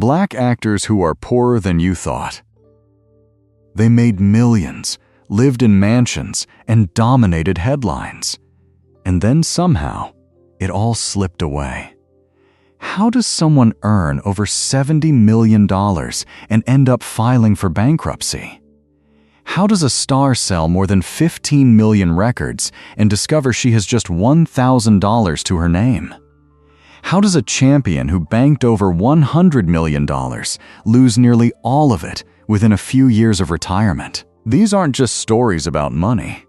Black actors who are poorer than you thought. They made millions, lived in mansions, and dominated headlines. And then somehow, it all slipped away. How does someone earn over $70 million and end up filing for bankruptcy? How does a star sell more than 15 million records and discover she has just $1,000 to her name? How does a champion who banked over $100 million lose nearly all of it within a few years of retirement? These aren't just stories about money.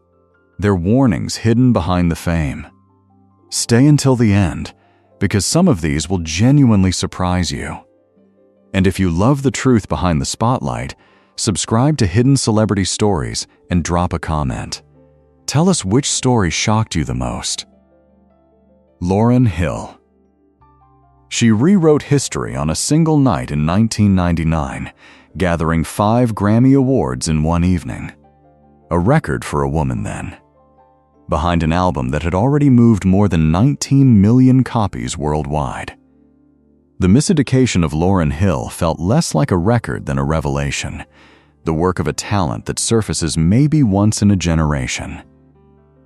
They're warnings hidden behind the fame. Stay until the end, because some of these will genuinely surprise you. And if you love the truth behind the spotlight, subscribe to Hidden Celebrity Stories and drop a comment. Tell us which story shocked you the most. Lauryn Hill. She rewrote history on a single night in 1999, gathering 5 Grammy Awards in one evening. A record for a woman then. Behind an album that had already moved more than 19 million copies worldwide. The miseducation of Lauryn Hill felt less like a record than a revelation, the work of a talent that surfaces maybe once in a generation.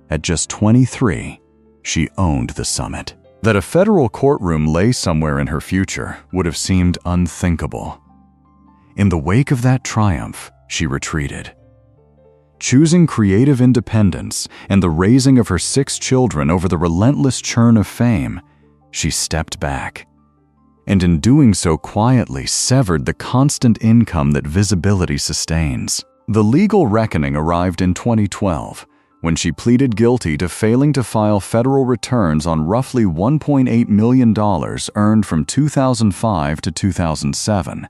At just 23, she owned the summit. That a federal courtroom lay somewhere in her future would have seemed unthinkable. In the wake of that triumph, she retreated. Choosing creative independence and the raising of her 6 children over the relentless churn of fame, she stepped back. And in doing so quietly severed the constant income that visibility sustains. The legal reckoning arrived in 2012, when she pleaded guilty to failing to file federal returns on roughly $1.8 million earned from 2005 to 2007,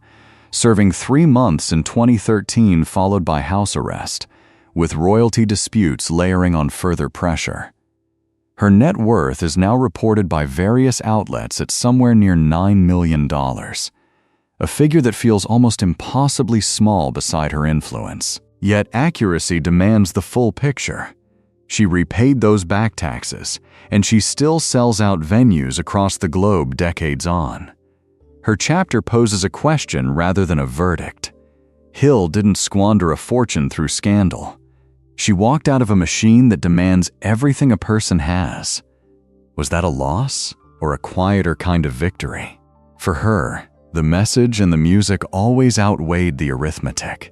serving 3 months in 2013 followed by house arrest, with royalty disputes layering on further pressure. Her net worth is now reported by various outlets at somewhere near $9 million, a figure that feels almost impossibly small beside her influence. Yet accuracy demands the full picture. She repaid those back taxes, and she still sells out venues across the globe decades on. Her chapter poses a question rather than a verdict. Hill didn't squander a fortune through scandal. She walked out of a machine that demands everything a person has. Was that a loss or a quieter kind of victory? For her, the message and the music always outweighed the arithmetic,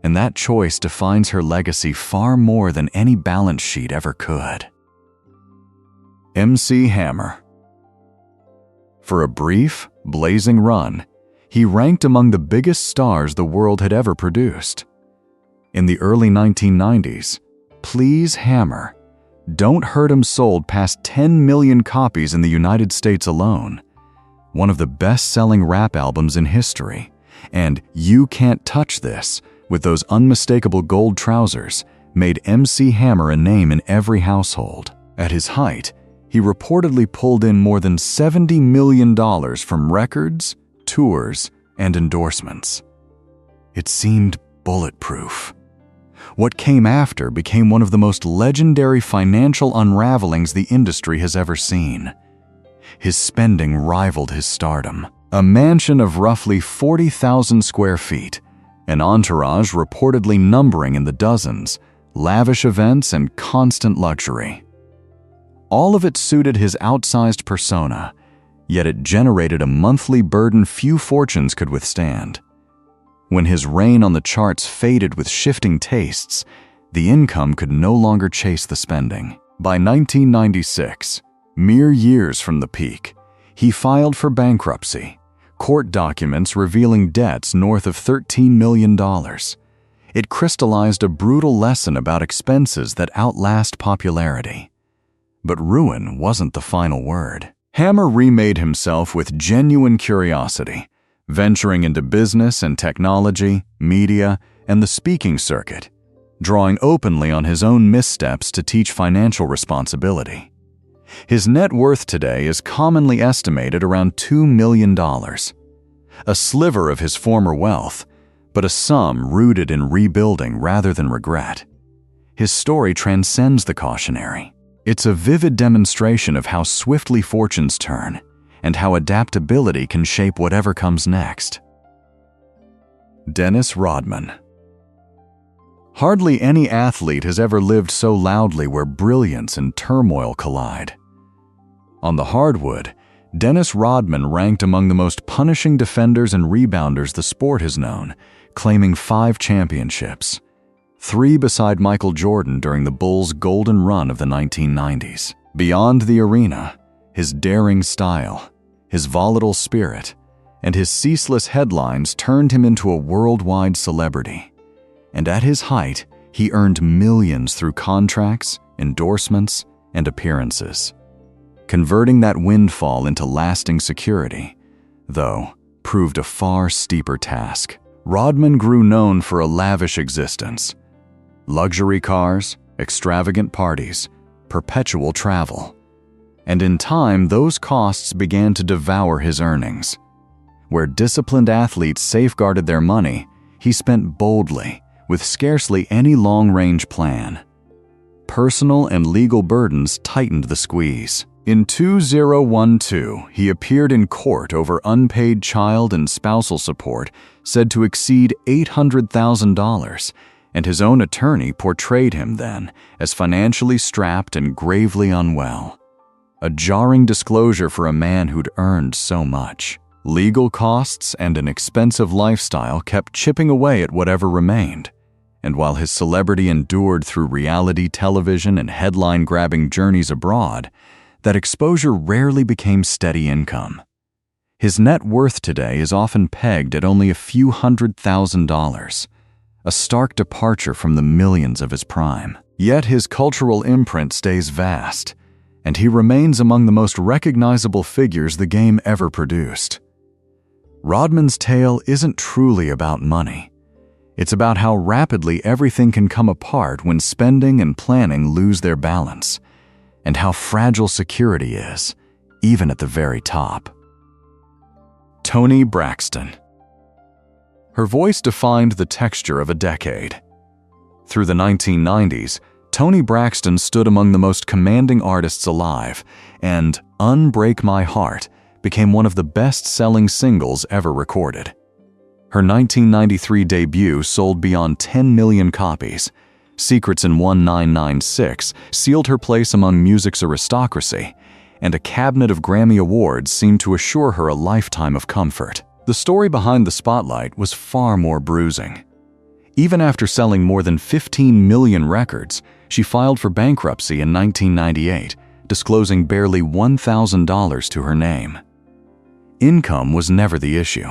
and that choice defines her legacy far more than any balance sheet ever could. MC Hammer. For a brief, blazing run, he ranked among the biggest stars the world had ever produced. In the early 1990s, Please Hammer, Don't Hurt 'Em sold past 10 million copies in the United States alone, one of the best-selling rap albums in history, and You Can't Touch This, with those unmistakable gold trousers, made MC Hammer a name in every household. At his height, he reportedly pulled in more than $70 million from records, tours, and endorsements. It seemed bulletproof. What came after became one of the most legendary financial unravelings the industry has ever seen. His spending rivaled his stardom. A mansion of roughly 40,000 square feet, an entourage reportedly numbering in the dozens, lavish events, and constant luxury. All of it suited his outsized persona, yet it generated a monthly burden few fortunes could withstand. When his reign on the charts faded with shifting tastes, the income could no longer chase the spending. By 1996, mere years from the peak, he filed for bankruptcy, court documents revealing debts north of $13 million. It crystallized a brutal lesson about expenses that outlast popularity. But ruin wasn't the final word. Hammer remade himself with genuine curiosity, venturing into business and technology, media, and the speaking circuit, drawing openly on his own missteps to teach financial responsibility. His net worth today is commonly estimated around $2 million, a sliver of his former wealth, but a sum rooted in rebuilding rather than regret. His story transcends the cautionary. It's a vivid demonstration of how swiftly fortunes turn and how adaptability can shape whatever comes next. Dennis Rodman. Hardly any athlete has ever lived so loudly where brilliance and turmoil collide. On the hardwood, Dennis Rodman ranked among the most punishing defenders and rebounders the sport has known, claiming 5 championships, 3 beside Michael Jordan during the Bulls' golden run of the 1990s. Beyond the arena, his daring style, his volatile spirit, and his ceaseless headlines turned him into a worldwide celebrity. And at his height, he earned millions through contracts, endorsements, and appearances. Converting that windfall into lasting security, though, proved a far steeper task. Rodman grew known for a lavish existence. Luxury cars, extravagant parties, perpetual travel. And in time, those costs began to devour his earnings. Where disciplined athletes safeguarded their money, he spent boldly, with scarcely any long-range plan. Personal and legal burdens tightened the squeeze. In 2012, he appeared in court over unpaid child and spousal support said to exceed $800,000, and his own attorney portrayed him then as financially strapped and gravely unwell. A jarring disclosure for a man who'd earned so much. Legal costs and an expensive lifestyle kept chipping away at whatever remained. And while his celebrity endured through reality television and headline-grabbing journeys abroad, that exposure rarely became steady income. His net worth today is often pegged at only a few $100,000, a stark departure from the millions of his prime. Yet his cultural imprint stays vast, and he remains among the most recognizable figures the game ever produced. Rodman's tale isn't truly about money. It's about how rapidly everything can come apart when spending and planning lose their balance, and how fragile security is, even at the very top. Toni Braxton. Her voice defined the texture of a decade. Through the 1990s, Toni Braxton stood among the most commanding artists alive, and "Unbreak My Heart" became one of the best-selling singles ever recorded. Her 1993 debut sold beyond 10 million copies. Secrets in 1996 sealed her place among music's aristocracy, and a cabinet of Grammy Awards seemed to assure her a lifetime of comfort. The story behind the spotlight was far more bruising. Even after selling more than 15 million records, she filed for bankruptcy in 1998, disclosing barely $1,000 to her name. Income was never the issue.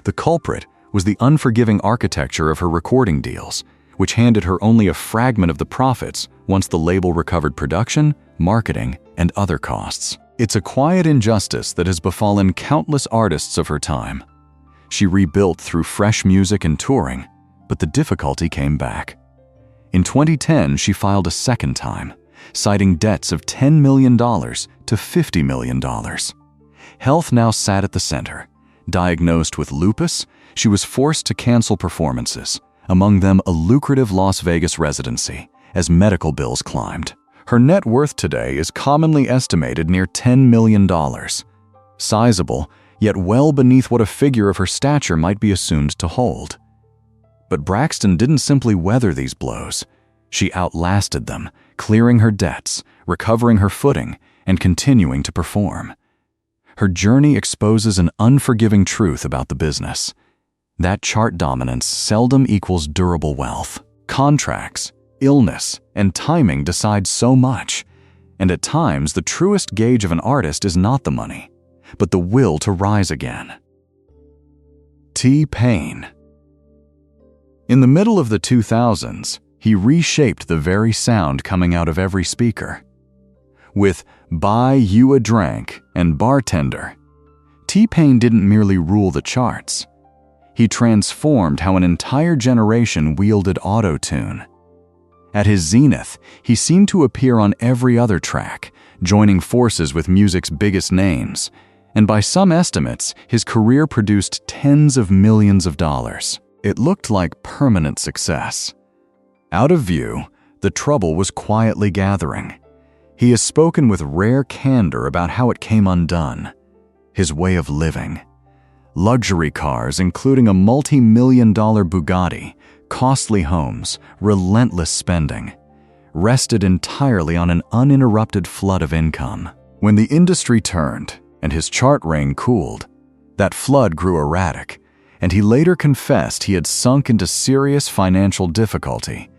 The culprit was the unforgiving architecture of her recording deals, which handed her only a fragment of the profits once the label recovered production, marketing, and other costs. It's a quiet injustice that has befallen countless artists of her time. She rebuilt through fresh music and touring, but the difficulty came back. In 2010, she filed a second time, citing debts of $10 million to $50 million. Health now sat at the center. Diagnosed with lupus, she was forced to cancel performances, among them a lucrative Las Vegas residency, as medical bills climbed. Her net worth today is commonly estimated near $10 million. Sizable, yet well beneath what a figure of her stature might be assumed to hold. But Braxton didn't simply weather these blows. She outlasted them, clearing her debts, recovering her footing, and continuing to perform. Her journey exposes an unforgiving truth about the business. That chart dominance seldom equals durable wealth. Contracts, illness, and timing decide so much, and at times the truest gauge of an artist is not the money, but the will to rise again. T-Pain. In the middle of the 2000s, he reshaped the very sound coming out of every speaker. With "Buy You a Drink" and "Bartender," T-Pain didn't merely rule the charts. He transformed how an entire generation wielded auto-tune. At his zenith, he seemed to appear on every other track, joining forces with music's biggest names, and by some estimates, his career produced tens of millions of dollars. It looked like permanent success. Out of view, the trouble was quietly gathering. He has spoken with rare candor about how it came undone. His way of living. Luxury cars, including a multi-million-dollar Bugatti, costly homes, relentless spending, rested entirely on an uninterrupted flood of income. When the industry turned and his chart reign cooled, that flood grew erratic, and he later confessed he had sunk into serious financial difficulty,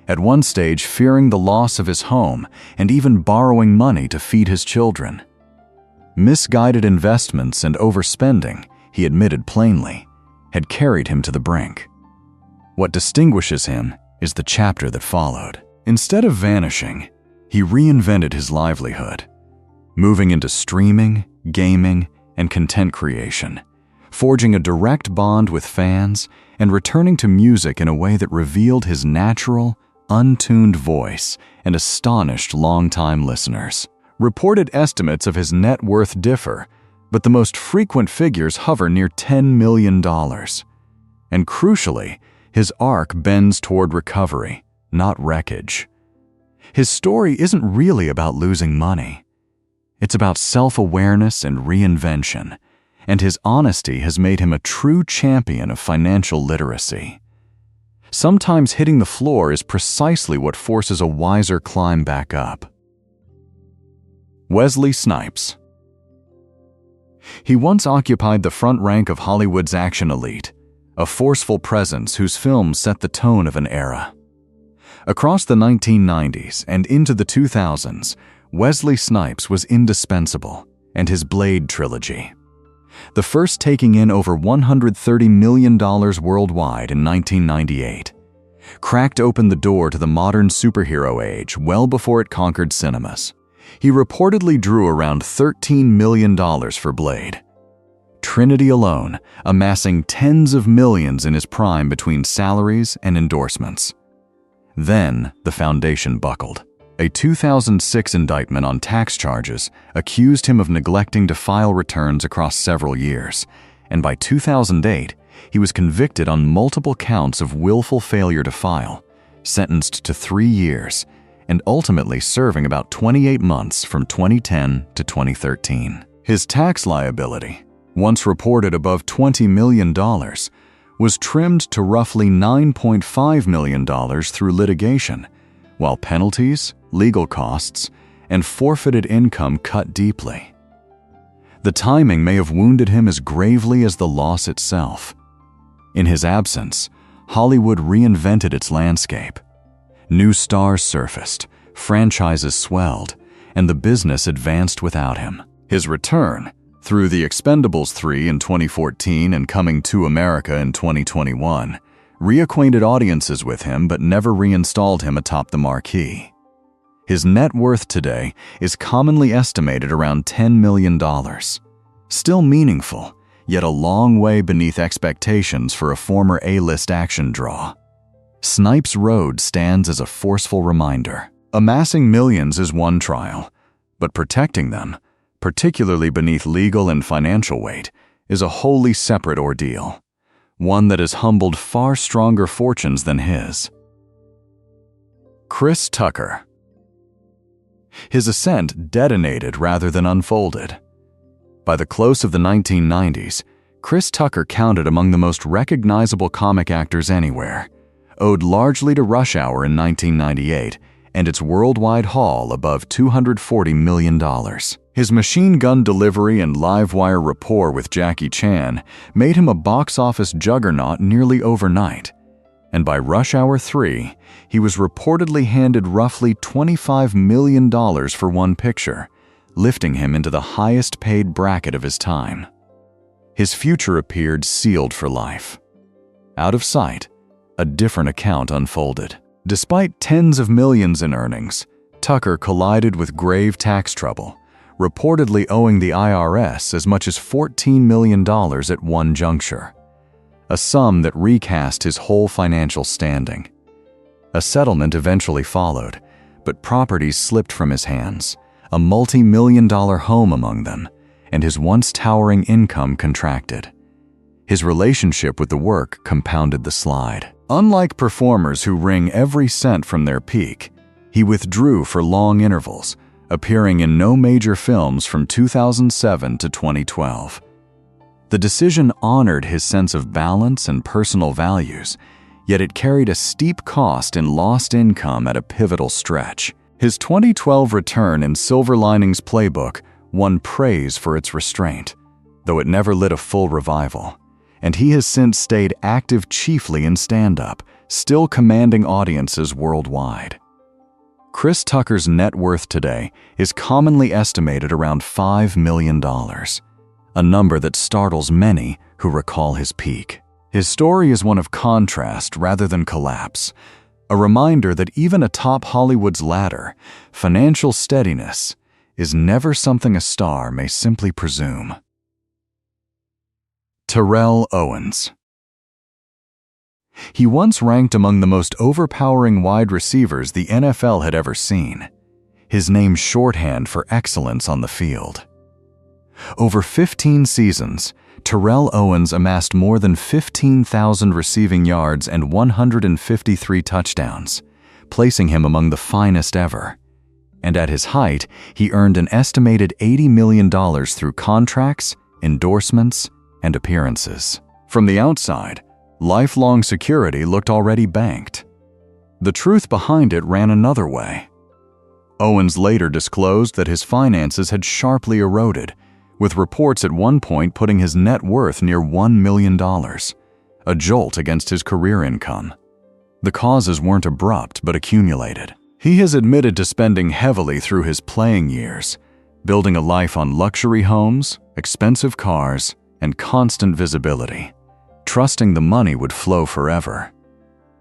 at one stage fearing the loss of his home and even borrowing money to feed his children. Misguided investments and overspending, he admitted plainly, had carried him to the brink. What distinguishes him is the chapter that followed. Instead of vanishing, he reinvented his livelihood, moving into streaming, gaming, and content creation, forging a direct bond with fans and returning to music in a way that revealed his natural, untuned voice and astonished longtime listeners. Reported estimates of his net worth differ, but the most frequent figures hover near $10 million. And crucially, his arc bends toward recovery, not wreckage. His story isn't really about losing money. It's about self-awareness and reinvention, and his honesty has made him a true champion of financial literacy. Sometimes hitting the floor is precisely what forces a wiser climb back up. Wesley Snipes. He once occupied the front rank of Hollywood's action elite, a forceful presence whose films set the tone of an era. Across the 1990s and into the 2000s, Wesley Snipes was indispensable, and his Blade trilogy, the first taking in over $130 million worldwide in 1998, cracked open the door to the modern superhero age well before it conquered cinemas. He reportedly drew around $13 million for Blade, Trinity alone amassing tens of millions in his prime between salaries and endorsements. Then the foundation buckled. A 2006 indictment on tax charges accused him of neglecting to file returns across several years, and by 2008, he was convicted on multiple counts of willful failure to file, sentenced to 3 years, and ultimately serving about 28 months from 2010 to 2013. His tax liability, once reported above $20 million, was trimmed to roughly $9.5 million through litigation, while penalties, legal costs, and forfeited income cut deeply. The timing may have wounded him as gravely as the loss itself. In his absence, Hollywood reinvented its landscape. New stars surfaced, franchises swelled, and the business advanced without him. His return, through The Expendables 3 in 2014 and Coming to America in 2021, reacquainted audiences with him but never reinstalled him atop the marquee. His net worth today is commonly estimated around $10 million. Still meaningful, yet a long way beneath expectations for a former A-list action draw. Snipes' road stands as a forceful reminder. Amassing millions is one trial, but protecting them, particularly beneath legal and financial weight, is a wholly separate ordeal, one that has humbled far stronger fortunes than his. Chris Tucker. His ascent detonated rather than unfolded. By the close of the 1990s, Chris Tucker counted among the most recognizable comic actors anywhere, owed largely to Rush Hour in 1998 and its worldwide haul above $240 million. His machine gun delivery and live-wire rapport with Jackie Chan made him a box office juggernaut nearly overnight, and by Rush Hour 3, he was reportedly handed roughly $25 million for one picture, lifting him into the highest-paid bracket of his time. His future appeared sealed for life. Out of sight, a different account unfolded. Despite tens of millions in earnings, Tucker collided with grave tax trouble, reportedly owing the IRS as much as $14 million at one juncture, a sum that recast his whole financial standing. A settlement eventually followed, but properties slipped from his hands, a multi-million-dollar home among them, and his once towering income contracted. His relationship with the work compounded the slide. Unlike performers who wring every cent from their peak, he withdrew for long intervals, appearing in no major films from 2007 to 2012. The decision honored his sense of balance and personal values, yet it carried a steep cost in lost income at a pivotal stretch. His 2012 return in Silver Linings Playbook won praise for its restraint, though it never lit a full revival, and he has since stayed active chiefly in stand-up, still commanding audiences worldwide. Chris Tucker's net worth today is commonly estimated around $5 million, a number that startles many who recall his peak. His story is one of contrast rather than collapse, a reminder that even atop Hollywood's ladder, financial steadiness is never something a star may simply presume. Terrell Owens. He once ranked among the most overpowering wide receivers the NFL had ever seen, his name shorthand for excellence on the field. Over 15 seasons, Terrell Owens amassed more than 15,000 receiving yards and 153 touchdowns, placing him among the finest ever. And at his height, he earned an estimated $80 million through contracts, endorsements, and appearances. From the outside, lifelong security looked already banked. The truth behind it ran another way. Owens later disclosed that his finances had sharply eroded, with reports at one point putting his net worth near $1 million, a jolt against his career income. The causes weren't abrupt but accumulated. He has admitted to spending heavily through his playing years, building a life on luxury homes, expensive cars, and constant visibility, trusting the money would flow forever.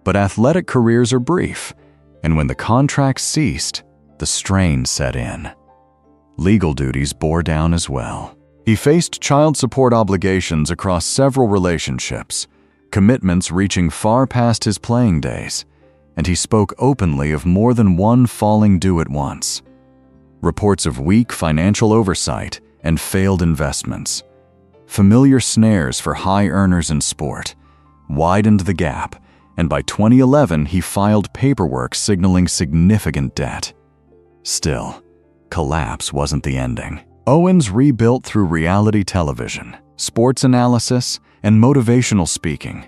But athletic careers are brief, and when the contracts ceased, the strain set in. Legal duties bore down as well. He faced child support obligations across several relationships, commitments reaching far past his playing days, and he spoke openly of more than one falling due at once. Reports of weak financial oversight and failed investments, familiar snares for high earners in sport, widened the gap, and by 2011 he filed paperwork signaling significant debt. Still, collapse wasn't the ending. Owens rebuilt through reality television, sports analysis, and motivational speaking,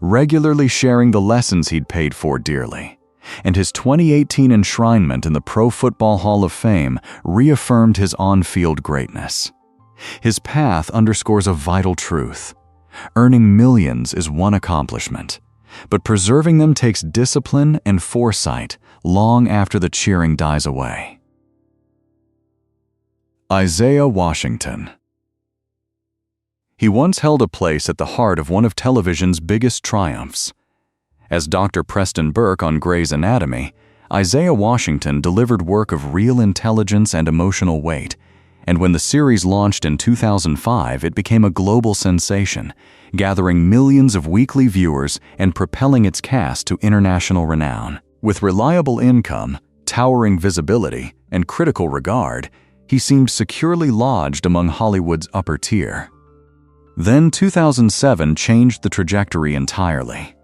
regularly sharing the lessons he'd paid for dearly. And his 2018 enshrinement in the Pro Football Hall of Fame reaffirmed his on-field greatness. His path underscores a vital truth. Earning millions is one accomplishment, but preserving them takes discipline and foresight long after the cheering dies away. Isaiah Washington. He once held a place at the heart of one of television's biggest triumphs. As Dr. Preston Burke on Grey's Anatomy, Isaiah Washington delivered work of real intelligence and emotional weight, and when the series launched in 2005, it became a global sensation, gathering millions of weekly viewers and propelling its cast to international renown. With reliable income, towering visibility, and critical regard, he seemed securely lodged among Hollywood's upper tier. Then 2007 changed the trajectory entirely.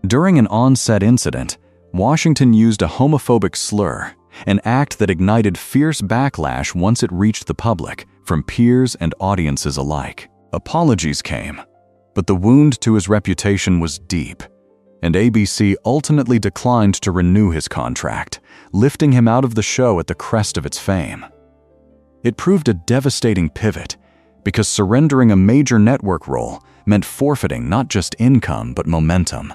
During an on-set incident, Washington used a homophobic slur, an act that ignited fierce backlash once it reached the public, from peers and audiences alike. Apologies came, but the wound to his reputation was deep, and ABC ultimately declined to renew his contract, lifting him out of the show at the crest of its fame. It proved a devastating pivot, because surrendering a major network role meant forfeiting not just income but momentum,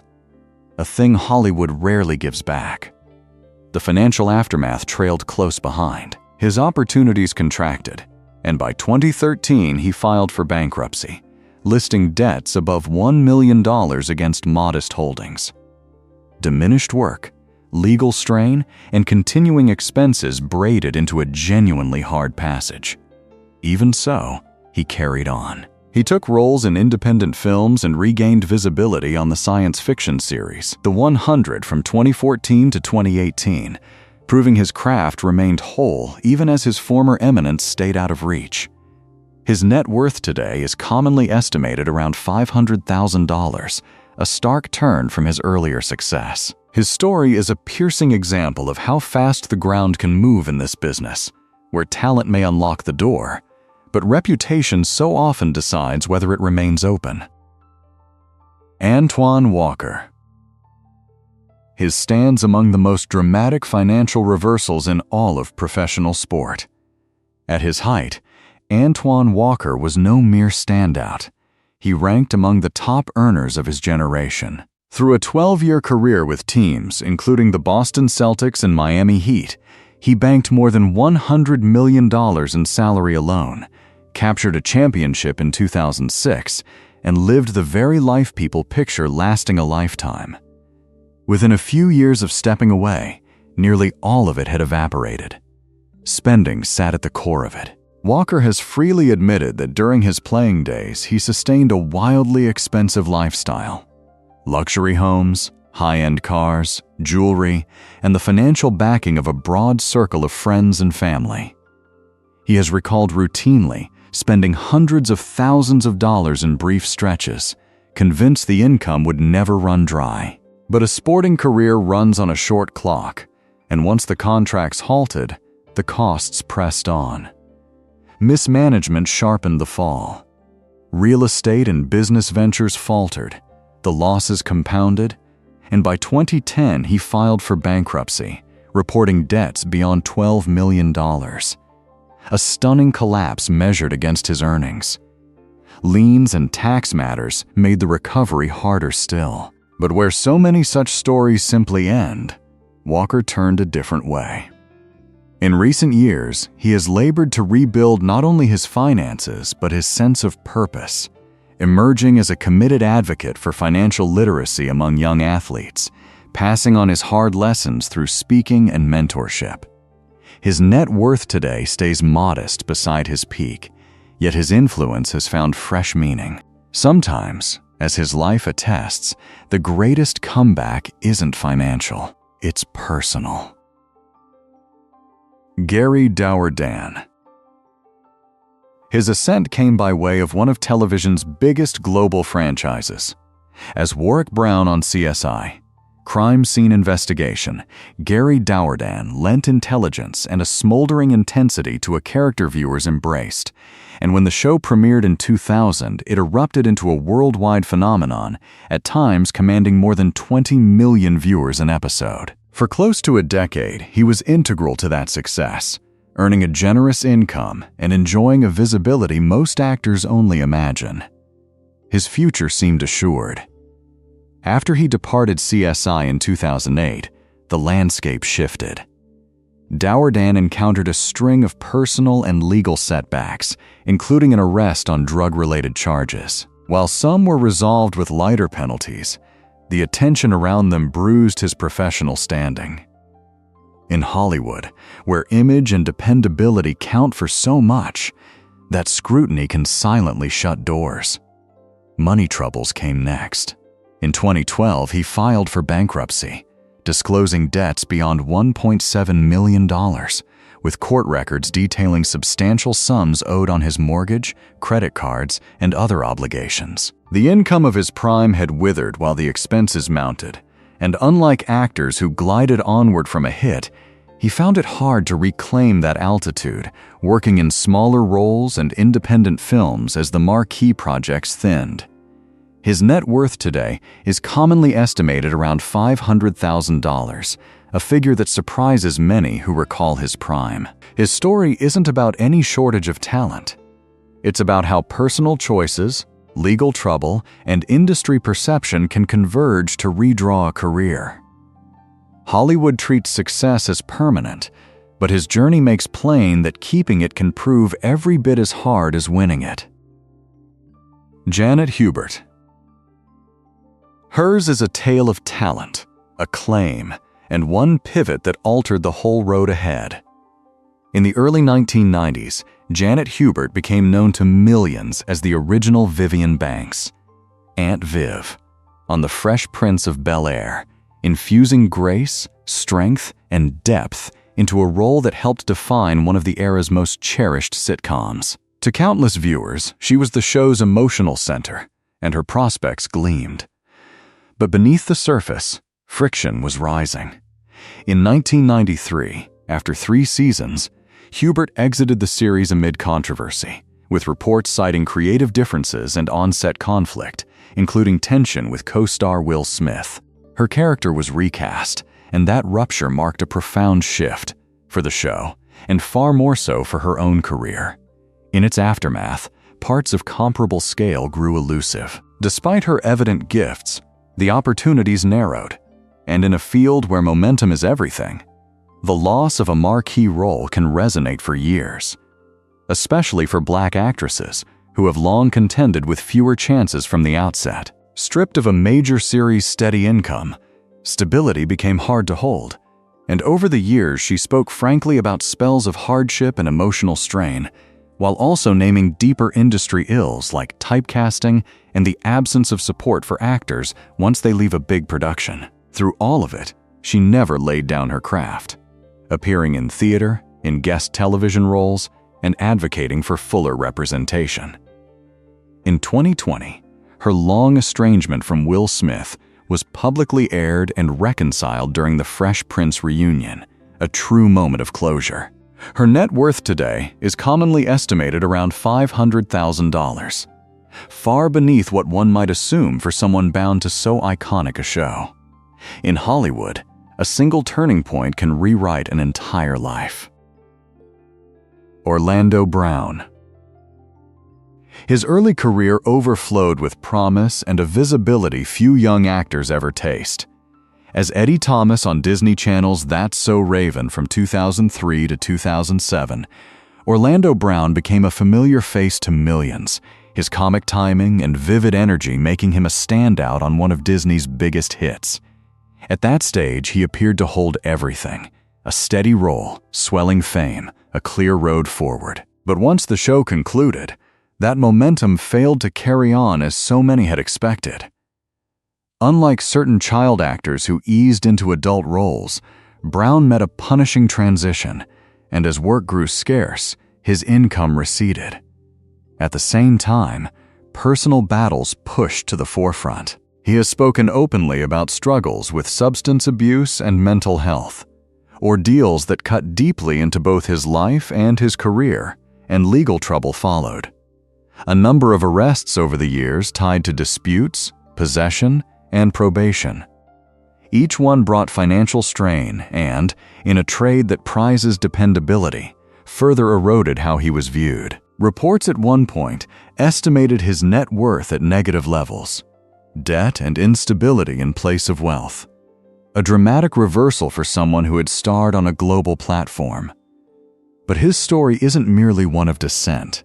a thing Hollywood rarely gives back. The financial aftermath trailed close behind. His opportunities contracted, and by 2013 he filed for bankruptcy, listing debts above $1 million against modest holdings. Diminished work, legal strain, and continuing expenses braided into a genuinely hard passage. Even so, he carried on. He took roles in independent films and regained visibility on the science fiction series, The 100 from 2014 to 2018, proving his craft remained whole even as his former eminence stayed out of reach. His net worth today is commonly estimated around $500,000, a stark turn from his earlier success. His story is a piercing example of how fast the ground can move in this business, where talent may unlock the door, but reputation so often decides whether it remains open. Antoine Walker. His stands among the most dramatic financial reversals in all of professional sport. At his height, Antoine Walker was no mere standout. He ranked among the top earners of his generation. Through a 12-year career with teams, including the Boston Celtics and Miami Heat, he banked more than $100 million in salary alone, captured a championship in 2006, and lived the very life people picture lasting a lifetime. Within a few years of stepping away, nearly all of it had evaporated. Spending sat at the core of it. Walker has freely admitted that during his playing days, he sustained a wildly expensive lifestyle. Luxury homes, high-end cars, jewelry, and the financial backing of a broad circle of friends and family. He has recalled routinely spending hundreds of thousands of dollars in brief stretches, convinced the income would never run dry. But a sporting career runs on a short clock, and once the contracts halted, the costs pressed on. Mismanagement sharpened the fall. Real estate and business ventures faltered, the losses compounded, and by 2010 he filed for bankruptcy, reporting debts beyond $12 million. A stunning collapse measured against his earnings. Liens and tax matters made the recovery harder still. But where so many such stories simply end, Walker turned a different way. In recent years, he has labored to rebuild not only his finances, but his sense of purpose, emerging as a committed advocate for financial literacy among young athletes, passing on his hard lessons through speaking and mentorship. His net worth today stays modest beside his peak, yet his influence has found fresh meaning. Sometimes, as his life attests, the greatest comeback isn't financial, it's personal. Gary Dourdan. His ascent came by way of one of television's biggest global franchises. As Warwick Brown on CSI, Crime Scene Investigation, Gary Dourdan lent intelligence and a smoldering intensity to a character viewers embraced, and when the show premiered in 2000, it erupted into a worldwide phenomenon, at times commanding more than 20 million viewers an episode. For close to a decade, he was integral to that success, earning a generous income and enjoying a visibility most actors only imagine. His future seemed assured. After he departed CSI in 2008, the landscape shifted. Dourdan encountered a string of personal and legal setbacks, including an arrest on drug-related charges. While some were resolved with lighter penalties, the attention around them bruised his professional standing. In Hollywood, where image and dependability count for so much, that scrutiny can silently shut doors. Money troubles came next. In 2012, he filed for bankruptcy, disclosing debts beyond $1.7 million, with court records detailing substantial sums owed on his mortgage, credit cards, and other obligations. The income of his prime had withered while the expenses mounted, and unlike actors who glided onward from a hit, he found it hard to reclaim that altitude, working in smaller roles and independent films as the marquee projects thinned. His net worth today is commonly estimated around $500,000, a figure that surprises many who recall his prime. His story isn't about any shortage of talent. It's about how personal choices, legal trouble, and industry perception can converge to redraw a career. Hollywood treats success as permanent, but his journey makes plain that keeping it can prove every bit as hard as winning it. Janet Hubert. Hers is a tale of talent, acclaim, and one pivot that altered the whole road ahead. In the early 1990s, Janet Hubert became known to millions as the original Vivian Banks, Aunt Viv, on The Fresh Prince of Bel-Air, infusing grace, strength, and depth into a role that helped define one of the era's most cherished sitcoms. To countless viewers, she was the show's emotional center, and her prospects gleamed. But beneath the surface, friction was rising. In 1993, after 3 seasons, Hubert exited the series amid controversy, with reports citing creative differences and on-set conflict, including tension with co-star Will Smith. Her character was recast, and that rupture marked a profound shift for the show, and far more so for her own career. In its aftermath, parts of comparable scale grew elusive. Despite her evident gifts, the opportunities narrowed, and in a field where momentum is everything, the loss of a marquee role can resonate for years, especially for Black actresses who have long contended with fewer chances from the outset. Stripped of a major series' steady income, stability became hard to hold, and over the years she spoke frankly about spells of hardship and emotional strain, while also naming deeper industry ills like typecasting and the absence of support for actors once they leave a big production. Through all of it, she never laid down her craft, appearing in theater, in guest television roles, and advocating for fuller representation. In 2020, her long estrangement from Will Smith was publicly aired and reconciled during the Fresh Prince reunion, a true moment of closure. Her net worth today is commonly estimated around $500,000, far beneath what one might assume for someone bound to so iconic a show. In Hollywood, a single turning point can rewrite an entire life. Orlando Brown. His early career overflowed with promise and a visibility few young actors ever taste. As Eddie Thomas on Disney Channel's That's So Raven from 2003 to 2007, Orlando Brown became a familiar face to millions, his comic timing and vivid energy making him a standout on one of Disney's biggest hits. At that stage, he appeared to hold everything: a steady role, swelling fame, a clear road forward. But once the show concluded, that momentum failed to carry on as so many had expected. Unlike certain child actors who eased into adult roles, Brown met a punishing transition, and as work grew scarce, his income receded. At the same time, personal battles pushed to the forefront. He has spoken openly about struggles with substance abuse and mental health, ordeals that cut deeply into both his life and his career, and legal trouble followed. A number of arrests over the years tied to disputes, possession, and probation. Each one brought financial strain and, in a trade that prizes dependability, further eroded how he was viewed. Reports at one point estimated his net worth at negative levels, debt and instability in place of wealth. A dramatic reversal for someone who had starred on a global platform. But his story isn't merely one of descent.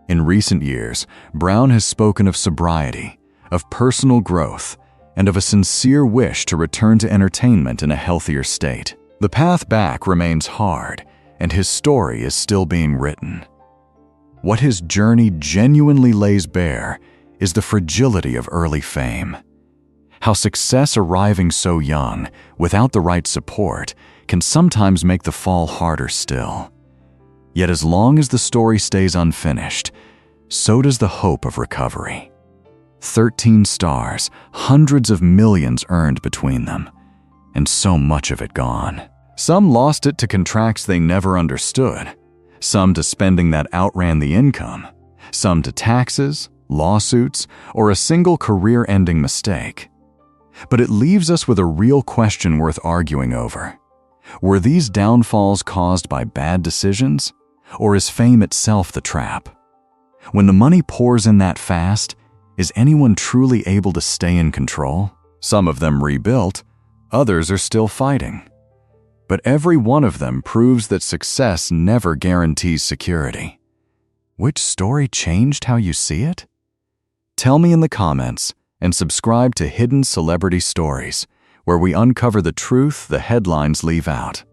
In recent years, Brown has spoken of sobriety, of personal growth, and of a sincere wish to return to entertainment in a healthier state. The path back remains hard, and his story is still being written. What his journey genuinely lays bare is the fragility of early fame. How success arriving so young, without the right support, can sometimes make the fall harder still. Yet as long as the story stays unfinished, so does the hope of recovery. 13 stars, hundreds of millions earned between them, and so much of it gone. Some lost it to contracts they never understood, some to spending that outran the income, some to taxes, lawsuits, or a single career-ending mistake. But it leaves us with a real question worth arguing over. Were these downfalls caused by bad decisions, or is fame itself the trap? When the money pours in that fast, is anyone truly able to stay in control? Some of them rebuilt, others are still fighting. But every one of them proves that success never guarantees security. Which story changed how you see it? Tell me in the comments, and subscribe to Hidden Celebrity Stories, where we uncover the truth the headlines leave out.